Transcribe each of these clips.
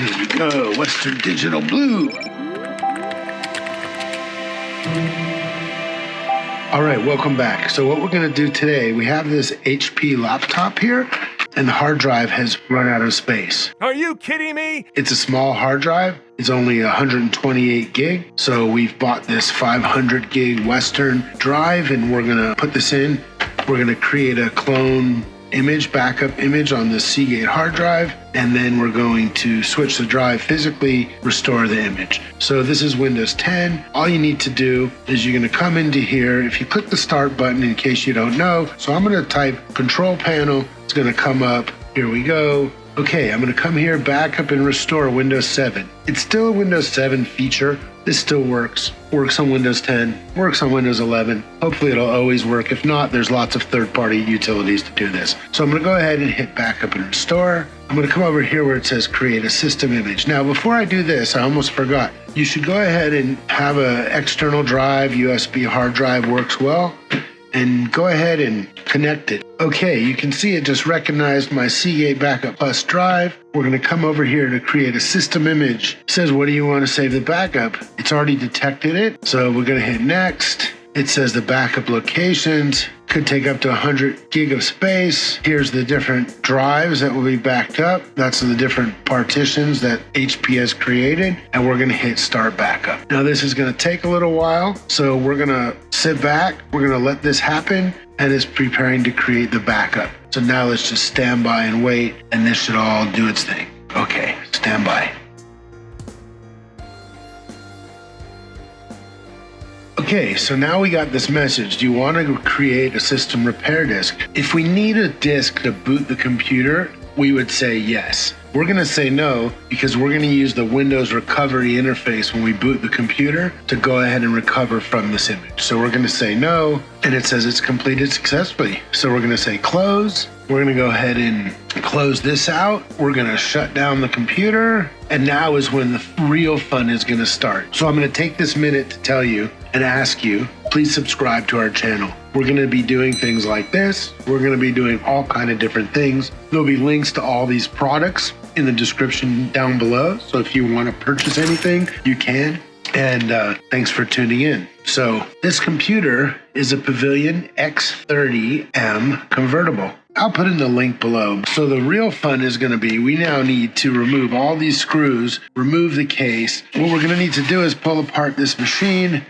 Here we go, Western Digital Blue. All right, welcome back. So what we're gonna do today, we have this HP laptop here, and the hard drive has run out of space. Are you kidding me? It's a small hard drive. It's only 128 gig. So we've bought this 500 gig Western drive, and we're gonna put this in. We're gonna create a clone image, backup image on the Seagate hard drive, and then we're going to switch the drive physically, restore the image. So this is Windows 10. All you need to do is you're gonna come into here. If you click the start button, in case you don't know, so I'm gonna type control panel, it's gonna come up, here we go. Okay, I'm gonna come here, backup and restore Windows 7. It's still a Windows 7 feature. This still works on Windows 10, works on Windows 11. Hopefully it'll always work. If not, there's lots of third-party utilities to do this. So I'm gonna go ahead and hit backup and restore. I'm gonna come over here where it says create a system image. Now, before I do this, I almost forgot. You should go ahead and have an external drive, USB hard drive works well, and go ahead and connect it. Okay, you can see it just recognized my Seagate Backup Plus drive. We're gonna come over here to create a system image. It says, what do you want to save the backup? It's already detected it. So we're gonna hit next. It says the backup locations could take up to 100 gig of space. Here's the different drives that will be backed up. That's the different partitions that HP has created. And we're gonna hit start backup. Now this is gonna take a little while. So we're gonna sit back. We're gonna let this happen. And it's preparing to create the backup. So now let's just stand by and wait. And this should all do its thing. Okay, stand by. Okay, so now we got this message. Do you want to create a system repair disk? If we need a disk to boot the computer, we would say yes. We're gonna say no because we're gonna use the Windows recovery interface when we boot the computer to go ahead and recover from this image. So we're gonna say no, and it says it's completed successfully. So we're gonna say close. We're gonna go ahead and close this out. We're gonna shut down the computer, and now is when the real fun is gonna start. So I'm gonna take this minute to tell you and ask you, please subscribe to our channel. We're gonna be doing things like this. We're gonna be doing all kind of different things. There'll be links to all these products in the description down below. So if you want to purchase anything, you can. And thanks for tuning in. So this computer is a Pavilion X30M convertible. I'll put in the link below. So the real fun is going to be, we now need to remove all these screws, remove the case. What we're going to need to do is pull apart this machine,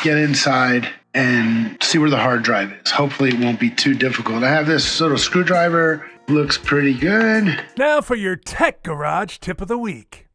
get inside, and see where the hard drive is. Hopefully it won't be too difficult. I have this little screwdriver. Looks pretty good. Now for your Tech Garage tip of the week.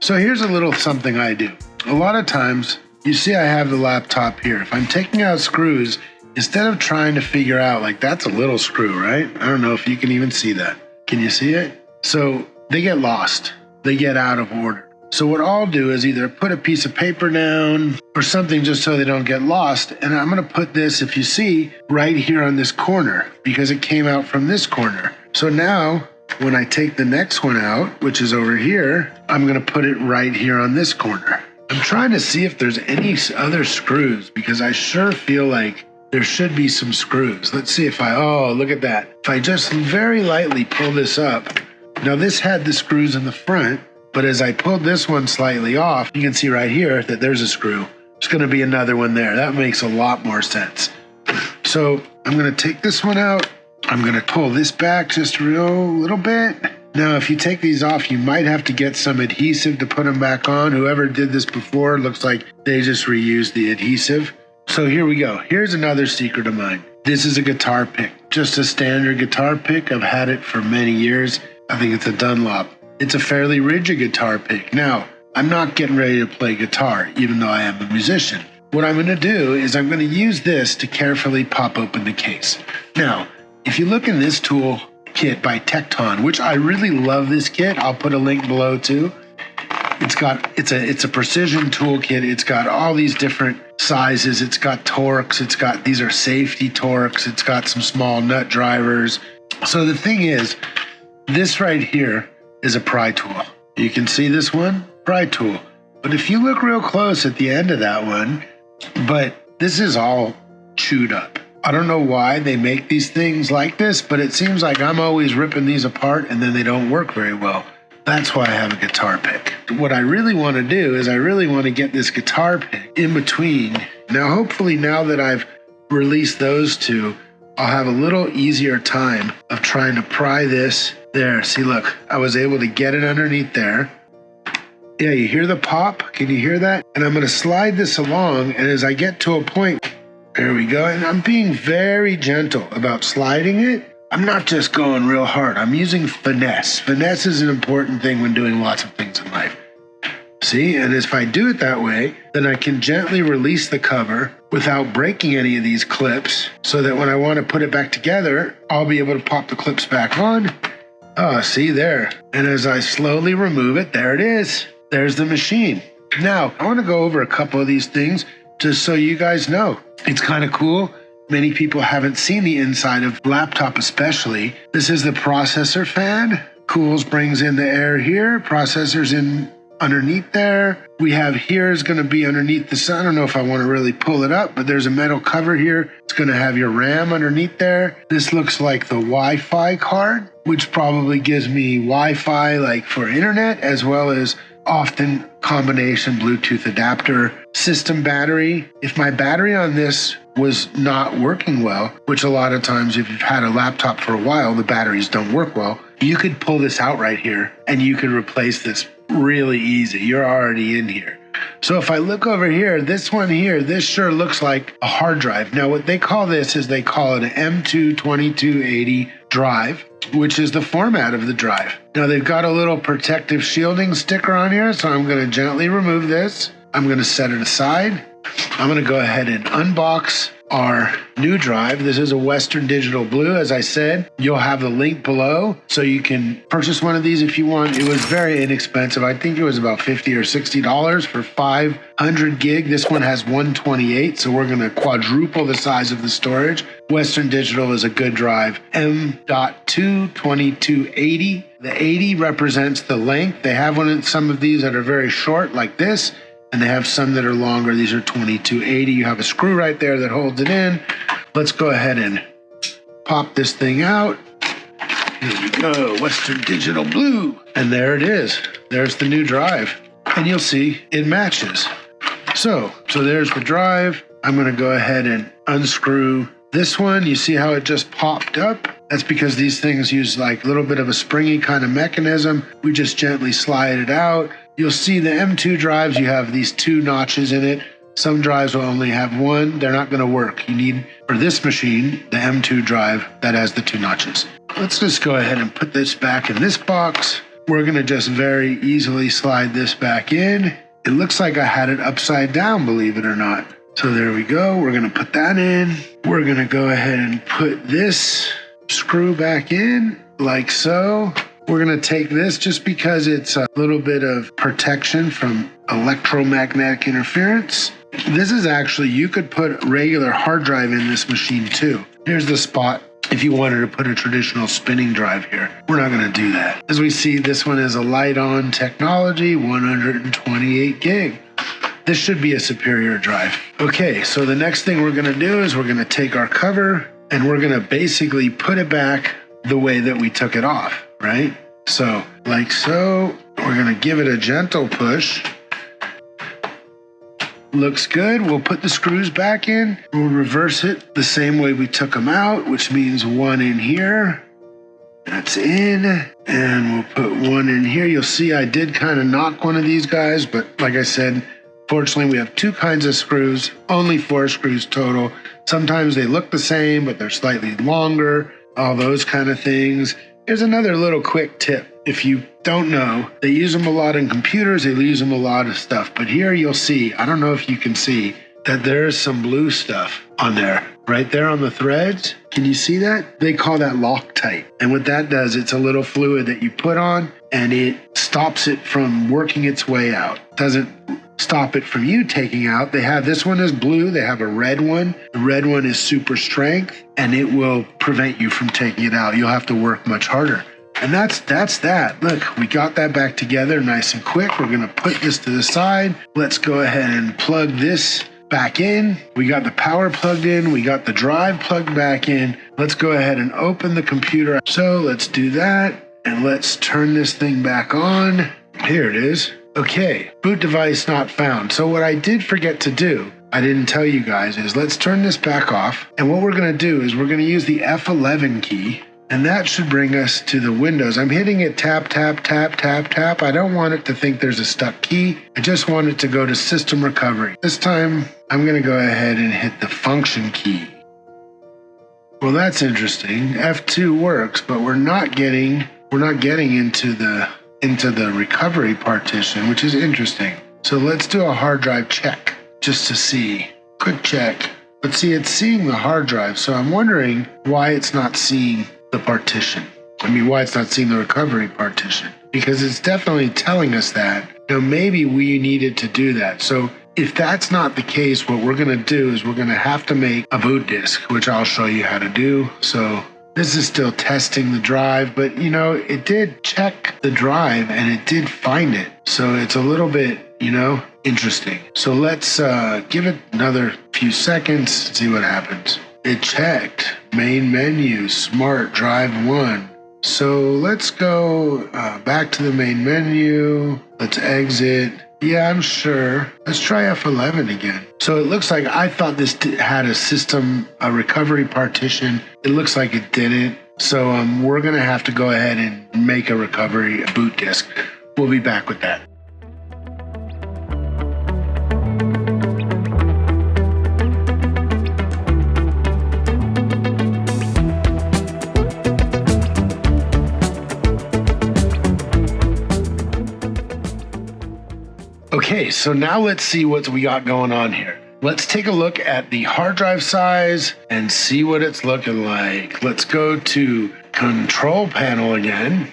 So here's a little something I do. A lot of times, you see I have the laptop here. If I'm taking out screws, instead of trying to figure out, like that's a little screw, right? I don't know if you can even see that. Can you see it? So they get lost. They get out of order. So what I'll do is either put a piece of paper down or something just so they don't get lost. And I'm gonna put this, if you see, right here on this corner because it came out from this corner. So now when I take the next one out, which is over here, I'm gonna put it right here on this corner. I'm trying to see if there's any other screws because I sure feel like there should be some screws. Let's see if oh, look at that. If I just very lightly pull this up, now this had the screws in the front, but as I pulled this one slightly off, you can see right here that there's a screw. There's gonna be another one there. That makes a lot more sense. So I'm gonna take this one out. I'm gonna pull this back just a little bit. Now, if you take these off, you might have to get some adhesive to put them back on. Whoever did this before, looks like they just reused the adhesive. So here we go. Here's another secret of mine. This is a guitar pick, just a standard guitar pick. I've had it for many years. I think it's a Dunlop. It's a fairly rigid guitar pick. Now, I'm not getting ready to play guitar, even though I am a musician. What I'm gonna do is I'm gonna use this to carefully pop open the case. Now, if you look in this tool kit by Tecton, which I really love this kit, I'll put a link below too. It's a precision toolkit. It's got all these different sizes. It's got Torx. These are safety Torx. It's got some small nut drivers. So the thing is, this right here is a pry tool. You can see this one, pry tool. But if you look real close at the end of that one, but this is all chewed up. I don't know why they make these things like this, but it seems like I'm always ripping these apart and then they don't work very well. That's why I have a guitar pick. What I really want to do is I really want to get this guitar pick in between. Now, hopefully now that I've released those two, I'll have a little easier time of trying to pry this. There, see, look, I was able to get it underneath there. Yeah, you hear the pop? Can you hear that? And I'm going to slide this along, and as I get to a point, there we go. And I'm being very gentle about sliding it. I'm not just going real hard. I'm using finesse. Finesse is an important thing when doing lots of things in life. See, and if I do it that way, then I can gently release the cover without breaking any of these clips, so that when I want to put it back together, I'll be able to pop the clips back on. Oh, see there. And as I slowly remove it, there it is. There's the machine. Now, I want to go over a couple of these things just so you guys know. It's kind of cool. Many people haven't seen the inside of laptop especially. This is the processor fan. Cools brings in the air here. Processor's in underneath there. We have here is going to be underneath the sun. I don't know if I want to really pull it up, but there's a metal cover here. It's going to have your RAM underneath there. This looks like the Wi-Fi card, which probably gives me Wi-Fi like for internet, as well as often combination Bluetooth adapter, system battery. If my battery on this was not working well, which a lot of times if you've had a laptop for a while, the batteries don't work well, you could pull this out right here and you could replace this really easy. You're already in here. So if I look over here, this one here, this sure looks like a hard drive. Now what they call this is they call it an M22280 drive, which is the format of the drive. Now they've got a little protective shielding sticker on here, so I'm going to gently remove this. I'm going to set it aside. I'm going to go ahead and unbox our new drive. This is a Western Digital Blue. As I said, you'll have the link below so you can purchase one of these if you want. It was very inexpensive. I think it was about $50 or $60 for 500 gig. This one has 128, so we're going to quadruple the size of the storage. Western Digital is a good drive. M.22280. The 80 represents the length. They have some of these that are very short like this, and they have some that are longer. These are 2280. You have a screw right there that holds it in. Let's go ahead and pop this thing out. Here we go, Western Digital Blue. And there it is. There's the new drive. And you'll see it matches. So there's the drive. I'm gonna go ahead and unscrew this one. You see how it just popped up? That's because these things use like a little bit of a springy kind of mechanism. We just gently slide it out. You'll see the M2 drives, you have these two notches in it. Some drives will only have one. They're not going to work. You need, for this machine, the M2 drive that has the two notches. Let's just go ahead and put this back in this box. We're going to just very easily slide this back in. It looks like I had it upside down, believe it or not. So there we go. We're going to put that in. We're going to go ahead and put this screw back in like so. We're going to take this just because it's a little bit of protection from electromagnetic interference. This is actually, you could put regular hard drive in this machine too. Here's the spot if you wanted to put a traditional spinning drive here. We're not going to do that. As we see, this one is a light-on technology, 128 gig. This should be a superior drive. Okay, so the next thing we're going to do is we're going to take our cover and we're going to basically put it back the way that we took it off, right? So, like so, we're going to give it a gentle push. Looks good. We'll put the screws back in. We'll reverse it the same way we took them out, which means one in here. That's in. And we'll put one in here. You'll see I did kind of knock one of these guys, but like I said, fortunately we have two kinds of screws, only 4 screws total. Sometimes they look the same, but they're slightly longer, all those kind of things. Here's another little quick tip. If you don't know, they use them a lot in computers, they use them a lot of stuff. But here you'll see, I don't know if you can see, that there's some blue stuff on there. Right there on the threads. Can you see that? They call that Loctite. And what that does, it's a little fluid that you put on and it stops it from working its way out. Doesn't stop it from you taking out. They have, this one is blue, they have a red one. The red one is super strength and it will prevent you from taking it out. You'll have to work much harder. And that's that. Look, we got that back together nice and quick. We're gonna put this to the side. Let's go ahead and plug this back in. We got the power plugged in. We got the drive plugged back in. Let's go ahead and open the computer. So let's do that. and let's turn this thing back on. Here it is. Okay, boot device not found. So what I did forget to do, I didn't tell you guys, is let's turn this back off. And what we're gonna do is we're gonna use the F11 key, and that should bring us to the Windows. I'm hitting it tap, tap, tap, tap, tap. I don't want it to think there's a stuck key. I just want it to go to system recovery. This time, I'm gonna go ahead and hit the function key. Well, that's interesting. F2 works, but we're not getting into the recovery partition, which is interesting. So let's do a hard drive check just to see. Quick check. But see, it's seeing the hard drive, so I'm wondering why it's not seeing the partition. Why it's not seeing the recovery partition. Because it's definitely telling us that. Maybe we needed to do that. So if that's not the case, what we're gonna do is we're gonna have to make a boot disk, which I'll show you how to do. So this is still testing the drive, but it did check the drive and it did find it. So it's a little bit, interesting. So let's give it another few seconds and see what happens. It checked main menu, smart drive 1. So let's go back to the main menu. Let's exit. Yeah, I'm sure. Let's try F11 again. So it looks like I thought this had a recovery partition. It looks like it didn't. So we're going to have to go ahead and make a recovery boot disk. We'll be back with that. Okay, so now let's see what we got going on here. Let's take a look at the hard drive size and see what it's looking like. Let's go to Control Panel again.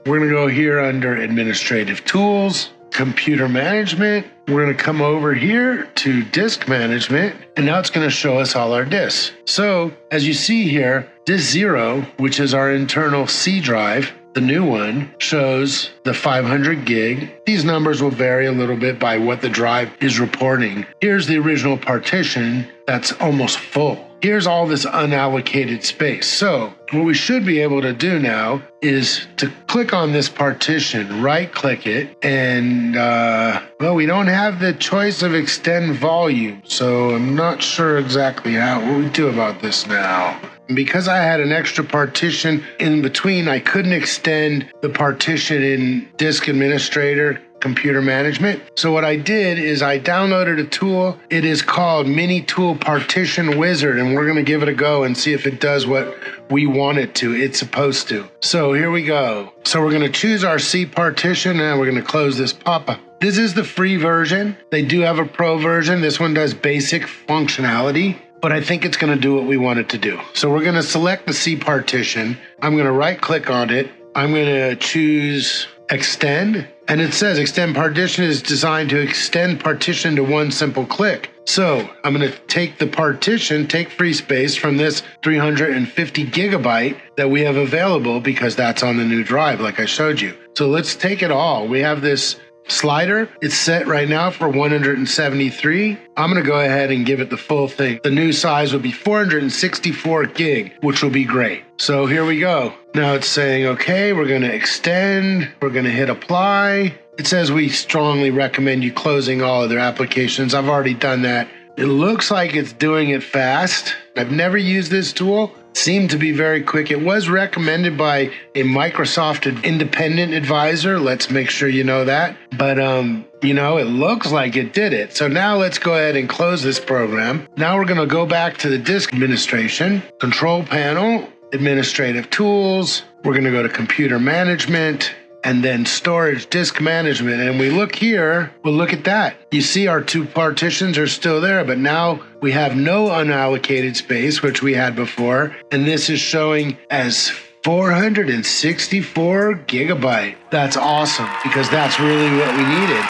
We're gonna go here under Administrative Tools, Computer Management. We're gonna come over here to Disk Management, and now it's gonna show us all our disks. So, as you see here, Disk 0, which is our internal C drive, the new one shows the 500 gig. These numbers will vary a little bit by what the drive is reporting. Here's the original partition that's almost full. Here's all this unallocated space. So what we should be able to do now is to click on this partition, right click it, and well, we don't have the choice of extend volume. So I'm not sure exactly what we do about this now. Because I had an extra partition in between, I couldn't extend the partition in Disk Administrator, Computer Management. So what I did is I downloaded a tool. It is called Mini Tool Partition Wizard, and we're gonna give it a go and see if it does what we want it to. It's supposed to. So here we go. So we're gonna choose our C partition, and we're gonna close this pop-up. This is the free version. They do have a pro version. This one does basic functionality, but I think it's gonna do what we want it to do. So we're gonna select the C partition. I'm gonna right click on it. I'm gonna choose extend, and it says extend partition is designed to extend partition to one simple click. So I'm gonna take the partition, take free space from this 350 gigabyte that we have available because that's on the new drive like I showed you. So let's take it all. We have this slider. It's set right now for 173. I'm gonna go ahead and give it the full thing. The new size would be 464 gig, which will be great. So here we go. Now it's saying, okay, we're gonna extend. We're gonna hit apply. It says we strongly recommend you closing all other applications. I've already done that. It looks like it's doing it fast. I've never used this tool. It seemed to be very quick. It was recommended by a Microsoft independent advisor. Let's make sure you know that. But, it looks like it did it. So now let's go ahead and close this program. Now we're gonna go back to the disk administration, Control Panel, Administrative Tools. We're gonna go to Computer Management, and then Storage Disk Management. And we look here, well, look at that. You see our two partitions are still there, but now we have no unallocated space, which we had before. And this is showing as 464 gigabyte. That's awesome, because that's really what we needed.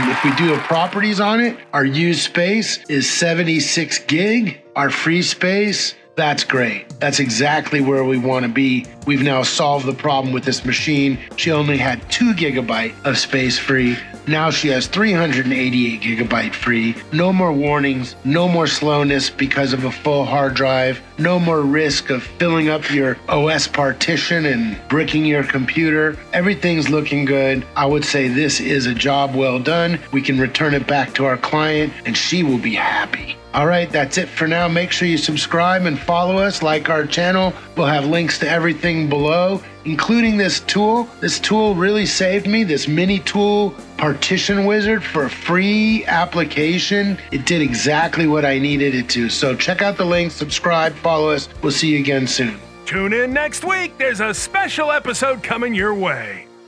If we do a properties on it, our used space is 76 gig. Our free space, that's great. That's exactly where we want to be We've now solved the problem with this machine. She only had 2 gigabyte of space free. Now she has 388 gigabyte free. No more warnings, no more slowness because of a full hard drive, no more risk of filling up your OS partition and bricking your computer. Everything's looking good. I would say this is a job well done. We can return it back to our client and she will be happy. All right, that's it for now. Make sure you subscribe and follow us, like our channel. We'll have links to everything below, including this tool. This tool really saved me, this mini tool partition wizard for a free application. It did exactly what I needed it to. So check out the links, subscribe, follow us. We'll see you again soon. Tune in next week. There's a special episode coming your way.